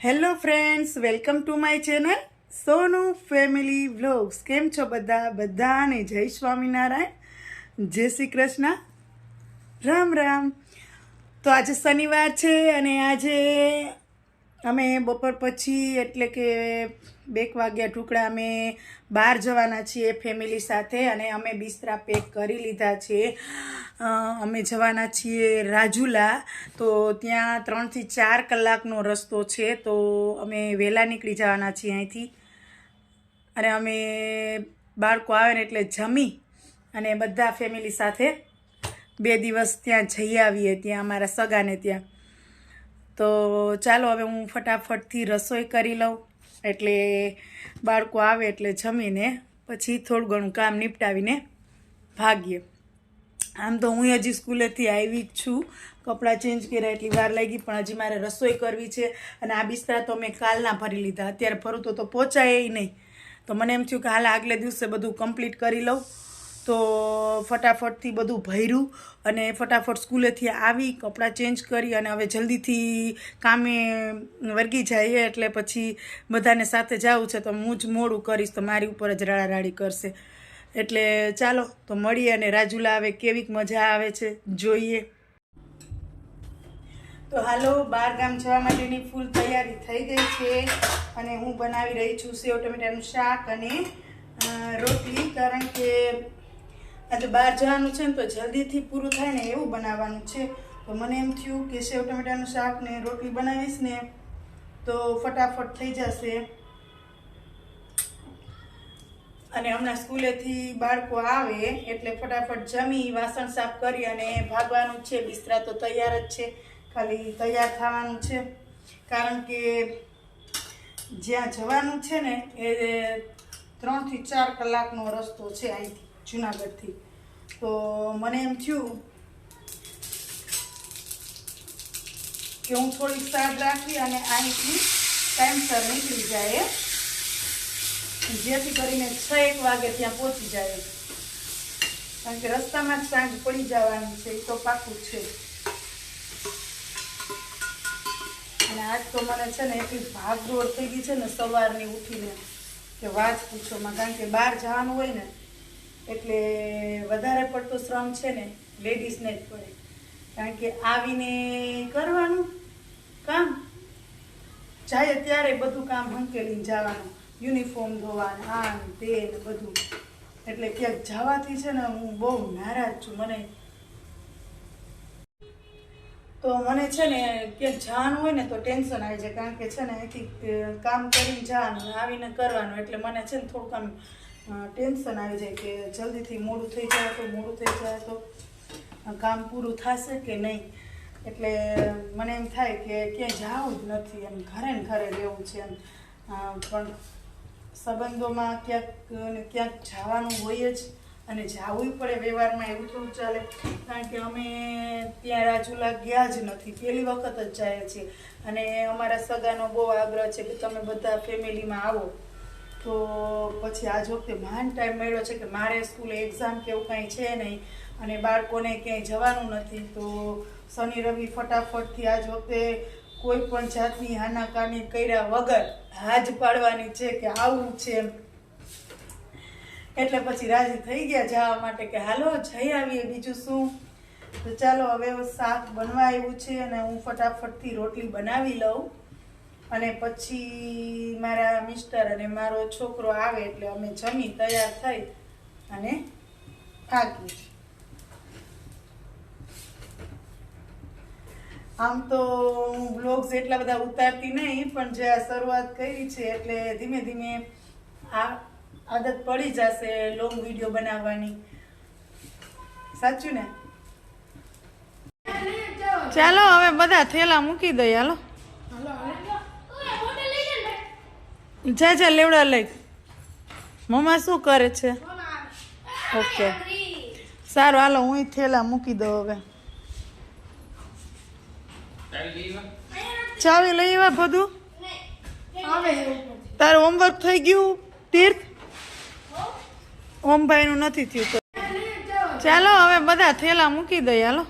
Hello friends, welcome to my channel Sonu family vlogs. કેમ છો બધાને જય સ્વામિનારાયણ, જય શ્રી કૃષ્ણ, રામ રામ. તો આજે શનિવાર છે અને આજે અમે બપોર પછી એટલે કે 2 વાગ્યા ટુકડા અમે બહાર જવાના છીએ ફેમિલી સાથે અને અમે બિસ્તરા પેક કરી લીધા છે. અમે જવાના છીએ રાજુલા. તો ત્યાં 3 થી 4 કલાકનો રસ્તો છે. તો અમે વહેલા નીકળી જવાના છીએ અહીંથી અને અમે બાળકો આવે ને એટલે જમી અને બધા ફેમિલી સાથે 2 દિવસ ત્યાં જઈ આવીએ, ત્યાં અમારા સગાને ત્યાં. તો ચાલો હવે હું ફટાફટથી રસોઈ કરી લઉં એટલે બાળકો આવે એટલે જમીને પછી થોડું ઘણું કામ નિપટાવીને ભાગીએ. આમ તો હું હજી સ્કૂલેથી આવી જ છું, કપડાં ચેન્જ કર્યા એટલી વાર લાગી, પણ હજી મારે રસોઈ કરવી છે. અને આ બિસ્તરા તો મેં કાલના ભરી લીધા, અત્યારે ભરું તો પહોંચાય નહીં. તો મને એમ થયું કે હાલ આગલે દિવસે બધું કમ્પ્લીટ કરી લઉં. તો ફટાફટથી બધું ભર્યું અને ફટાફટ સ્કૂલેથી આવી કપડાં ચેન્જ કરી અને હવે જલ્દીથી કામે વર્ગી જઈએ એટલે પછી બધાને સાથે જવું છે. તો હું જ મોડું કરીશ તો મારી ઉપર જ રાડારાડી કરશે. એટલે ચાલો તો મળીએ અને રાજુલા આવે કેવીક મજા આવે છે જોઈએ. તો હાલો, 12 ગામ જવા માટેની ફૂલ તૈયારી થઈ ગઈ છે અને હું બનાવી રહી છું સેવ ટમેટાનું શાક અને રોટલી. કારણ કે આજે બહાર જવાનું છે ને તો જલ્દીથી પૂરું થાય ને એવું બનાવવાનું છે. તો મને એમ થયું કે સેવ ટમેટાનું શાક ને રોટલી બનાવીશ ને તો ફટાફટ થઈ જશે. અને હમણાં સ્કૂલેથી બાળકો આવે એટલે ફટાફટ જમી વાસણ સાફ કરી અને ભાગવાનું છે. બિસ્તરા તો તૈયાર જ છે, ખાલી તૈયાર થવાનું છે. કારણ કે જ્યાં જવાનું છે ને એ 3 થી 4 કલાકનો રસ્તો છે અહીંથી જુનાગઢથી. તો મને એમ થયું કે હું થોડીક સાડ રાખી અને અહીંથી ટાઈમસર નીકળી જાય, જેથી કરીને 6-1 વાગે ત્યાં પહોંચી જાય. કારણ કે રસ્તામાં જ સાંજ પડી જવાની છે, એ તો પાકું છે. અને આજ તો મને છે ને એટલી ભાગદોડ થઈ ગઈ છે ને સવારની ઉઠીને કે વાત પૂછોમાં. કારણ કે બહાર જવાનું હોય ને એટલે વધારે પડતો શ્રમ છે ને લેડીઝને જ પડે. કારણ કે આવીને કરવાનું કામ, જાય ત્યારે બધું કામ હંકેલીને જવાનું, યુનિફોર્મ ધોવાનું, આ તે ને બધું. એટલે ક્યાંક જવાથી છે ને હું બહુ નારાજ છું. મને છે ને ક્યાંક જવાનું હોય ને તો ટેન્શન આવી જાય. કારણ કે છે ને અહીંથી કામ કરીને જવાનું, આવીને કરવાનું, એટલે મને છે ને થોડુંક આમ ટેન્શન આવી જાય કે જલ્દીથી મોડું થઈ જાય તો કામ પૂરું થશે કે નહીં. એટલે મને એમ થાય કે ક્યાંય જવું જ નથી, એમ ઘરે ને ઘરે રહેવું છે એમ. પણ સંબંધોમાં ક્યાંક ને ક્યાંક જવાનું હોય જ અને જવું પડે વ્યવહારમાં, એવું થોડું ચાલે. કારણ કે અમે ત્યાં રાજુલા ગયા જ નથી, પહેલી વખત જ જાય છે. અને અમારા સગાનો બહુ આગ્રહ છે કે તમે બધા ફેમિલીમાં આવો. તો પછી આજ વખતે મહાન ટાઈમ મળ્યો છે કે મારે સ્કૂલે એક્ઝામ કે એવું કાંઈ છે નહીં અને બાળકોને ક્યાંય જવાનું નથી. તો શનિ રવિ ફટાફટથી આજ વખતે કોઈ પણ જાતની હાનાકાની કર્યા વગર હાજ પાડવાની છે કે આવું છે એમ. એટલે પછી રાજી થઈ ગયા જવા માટે કે હાલો જઈ આવીએ, બીજું શું. તો ચાલો હવે શાક બનવા આવ્યું છે અને હું ફટાફટથી રોટલી બનાવી લઉં અને પછી મારા મિસ્ટર અને મારો છોકરો આવે એટલે અમે જમી તૈયાર થઈ અને ભાગીએ. આમ તો હું બ્લોગ્સ એટલા બધા ઉતારતી નહીં, પણ જે આ શરૂઆત કરી છે એટલે ધીમે ધીમે આ આદત પડી જશે લોંગ વિડીયો બનાવવાની. સાચું ને? ચાલો હવે બધા થેલા મૂકી દઈએ. હાલો જા લેવડા લઈ. મમ્મા શું કરે છે? ઓકે સારું, હાલો હું થેલા મૂકી દઉં. હવે ચાવી લઈ આવ્યા બધું? તારું હોમવર્ક થઈ ગયું તીર્થ? ઓમભાઈનું નથી થયું. ચાલો હવે બધા થેલા મૂકી દઈએ. હાલો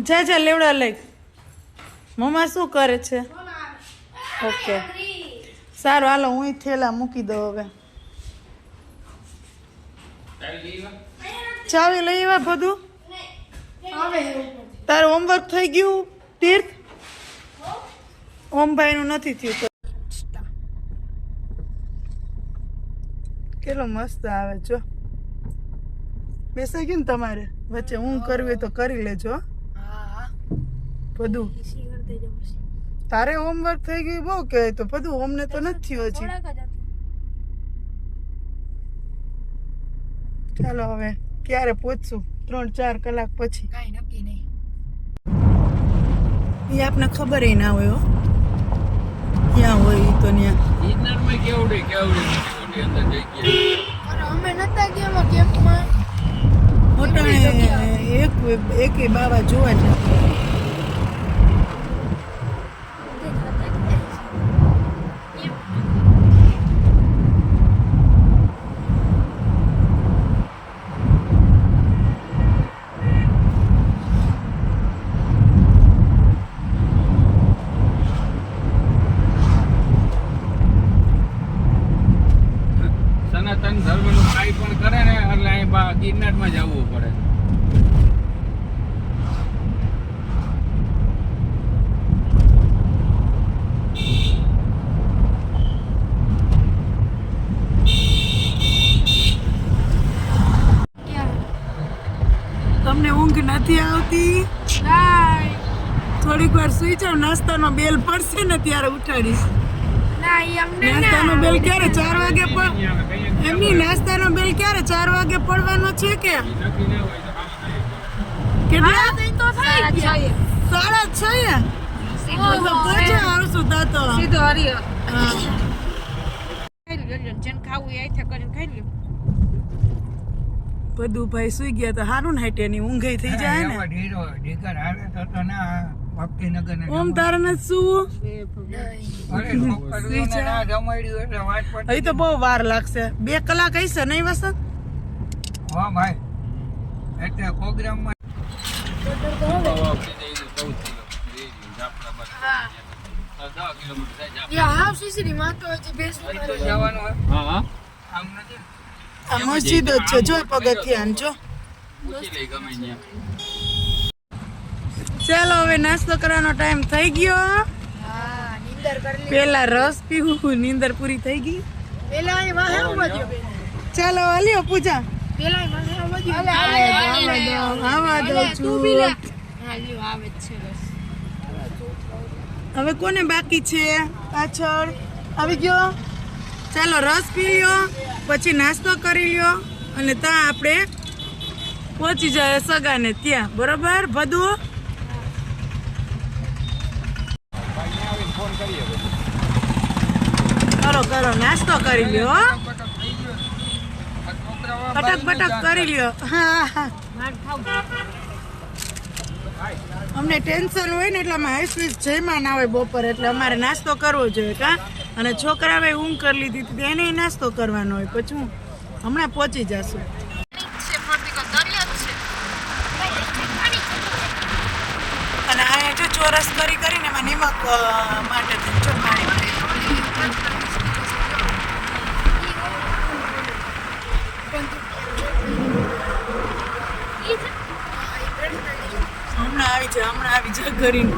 જા લેવડા લઈ. મમ્મા શું કરે છે? ઓકે સારું હાલો હું થેલા મૂકી દઉં હવે. ચાવી લઈ આવ્યા બધું? તારું હોમવર્ક થઈ ગયું તીર્થ? ઓમભાઈનું નથી થયું તો કેટલો મસ્ત આવે જો. બેસાઈ ગયું ને તમારે વચ્ચે હું કરવી હોય તો કરી લેજો બધું. તારે હોમવર્ક થઈ ગયું બહુ કે તો બધું અમને તો નથી થયું હજી. ચાલો હવે ક્યારે પહોંચશું? 3-4 કલાક પછી. કાંઈ નક્કી નહીં. એ આપને ખબર ના હોય હો ક્યાં હોય ઈ તો ત્યાં. અમે નતા ગયા કેમ્પમાં. મોટાણે એક બાવા જોવા છે. સનાતન ધર્મનું કાંઈ પણ કરે ને એટલે અહીં ગિરનારમાં જવું પડે. તમને ઊંઘ નથી આવતી? થોડીક વાર સુઈ જાવ, નાસ્તાનો બેલ પડશે ને ત્યારે ઉઠાડીશ. નાસ્તાનો બેલ ક્યારે 4 વાગે એમની નાસ્તાનો બેલ ક્યારે 4 વાગે પડવાનો છે કે કેટલા? 6:30 આવશું તો સીધો હરિયો. હા. જેને ખાવું એ આથે કરીને ખાઈ લ્યો. બધું ભાઈ સુઈ ગયા તો સારું ને હાટે ની ઊંઘ થઈ જાય ને. ઓમ તારે નથી સુવું? હજી તો બહુ વાર લાગશે. 2 કલાક હશે નહીં વસંત? હા ભાઈ એટલે પ્રોગ્રામમાં આ મસ્જિદ જ છે જો પગથિયાં જો. ચાલો હવે નાસ્તો કરવાનો ટાઈમ થઈ ગયો. પેલા રસ પીવું, નીંદર પૂરી થઈ ગઈ. ચાલો હાલ્યો પૂજા. આવા દઉં છું. હવે કોને બાકી છે? પાછળ આવી ગયો. ચાલો રસ પી લ્યો, પછી નાસ્તો કરી લ્યો અને ત્યાં આપણે પહોંચી જાય સગાને ત્યાં. બરોબર બધું? કરો નાસ્તો કરી લ્યો. પટક પટક કરી લ્યો. હા અમને ટેન્શન હોય ને એટલે અમે હાઈસ્વીસ જયમાં ના હોય બપોર એટલે અમારે નાસ્તો કરવો જોઈએ કા. અને છોકરાએ ઊંઘ કરી લીધી હતી એને નાસ્તો કરવાનો હોય. પછી હું હમણાં પહોંચી જશું. અને આ જો ચોરસ કરીને એમાં નિમક માટે હમણાં આવી જાય કરીને.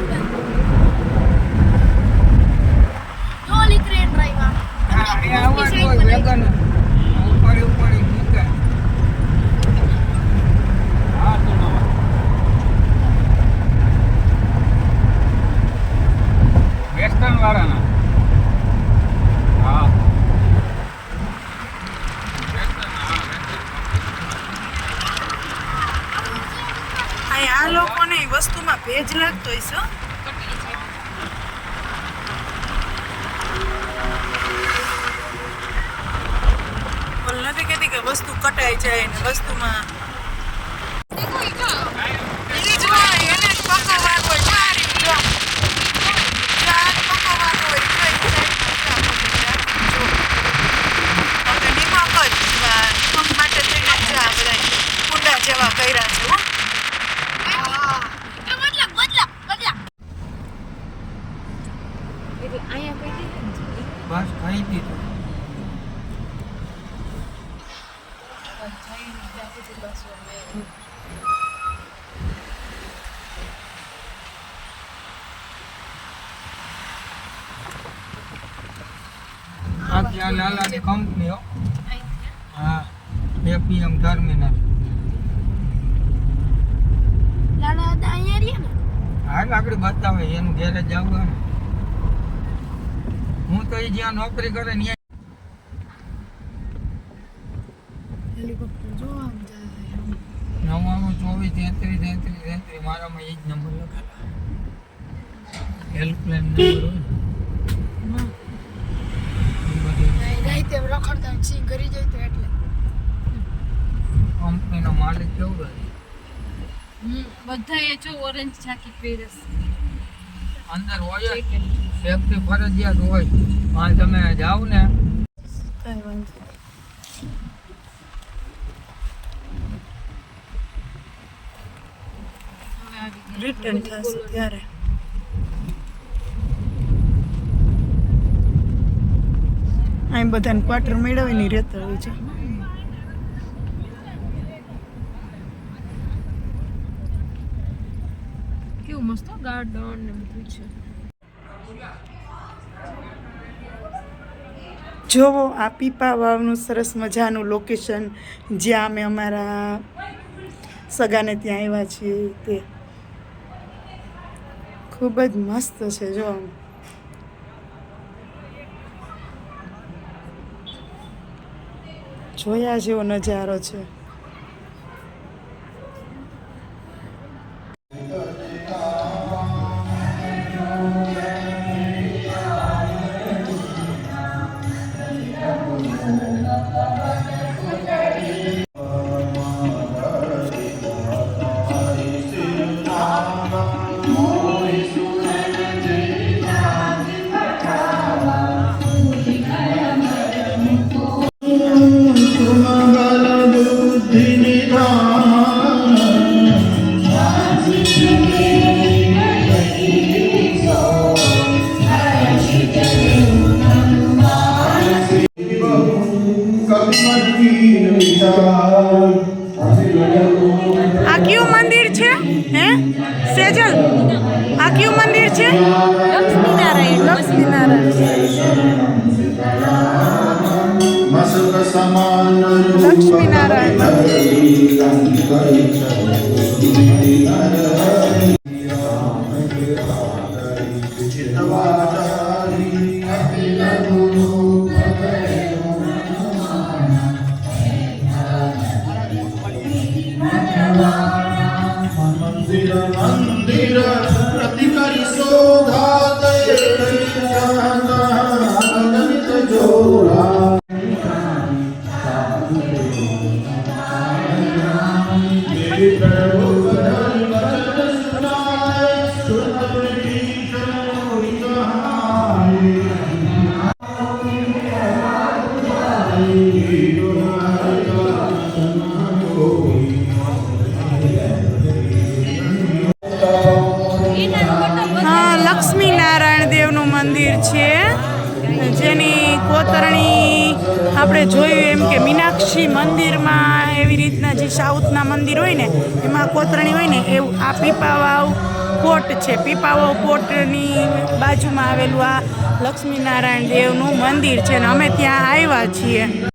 વેસ્ટર્ન વાળાના હા આ લોકોને વસ્તુમાં ભેજ લાગતો હશે. નથી કહેતી કે વસ્તુ કટાઈ જાય ને વસ્તુમાં જેવા કર્યા છે. અહીંયા કઈ દીધી બસ ખાઈ દીધું. આ ત્યાં લાલાની કંપની હો. હા, એપીએમ ટર્મિનલ. લાલા હતા અહીંયા રહ્યા ને હા, લાકડી બતાવે એનું ઘેરે જવું ને. હું તો જ્યાં નોકરી કરે ને હેલિકોપ્ટર જો આમ જાય 99 24 33 33 મારામાં એ જ નંબર લખેલા. હેલ્પલાઇન નંબર હોય ને. એ બધી રાઈતે રખડતા સિંહ કરી જાય તો એટલે કંપનીનો માલિક કેવું રહે. બધા એ જો ઓરેન્જ જાકેટ પહેરસ અંદર હોય જ. સેફટી ફરજિયાત હોય. પણ તમે જાઓ ને કઈ વાંધો રિટર્ન થશે ત્યારે અહીં બધાને ક્વાર્ટર મેળવીને રહેતા હોય છે. કેવું મસ્ત ગાર્ડન ને બધું છે. જોવો આ પીપા વાવનું સરસ મજાનું લોકેશન જ્યાં અમે અમારા સગાને ત્યાં આવ્યા છીએ તે ખૂબ જ મસ્ત છે. જો આમ જોયા જેવો નજારો છે. આ કયું મંદિર છે હે સેજલ? આ કયું મંદિર છે? લક્ષ્મીનારાયણ. મંદિર પ્રતિકરી શોધા જોડા લક્ષ્મીનારાયણ દેવનું મંદિર છે જેની કોતરણી આપણે જોયું એમ કે મીનાક્ષી મંદિરમાં એવી રીતના જે સાઉથના મંદિર હોય ને એમાં કોતરણી હોય ને એવું આ પીપાવાવ કોટ છે. પીપાવાવ કોટની બાજુમાં આવેલું આ લક્ષ્મીનારાયણ દેવનું મંદિર છે ને અમે ત્યાં આવ્યા છીએ.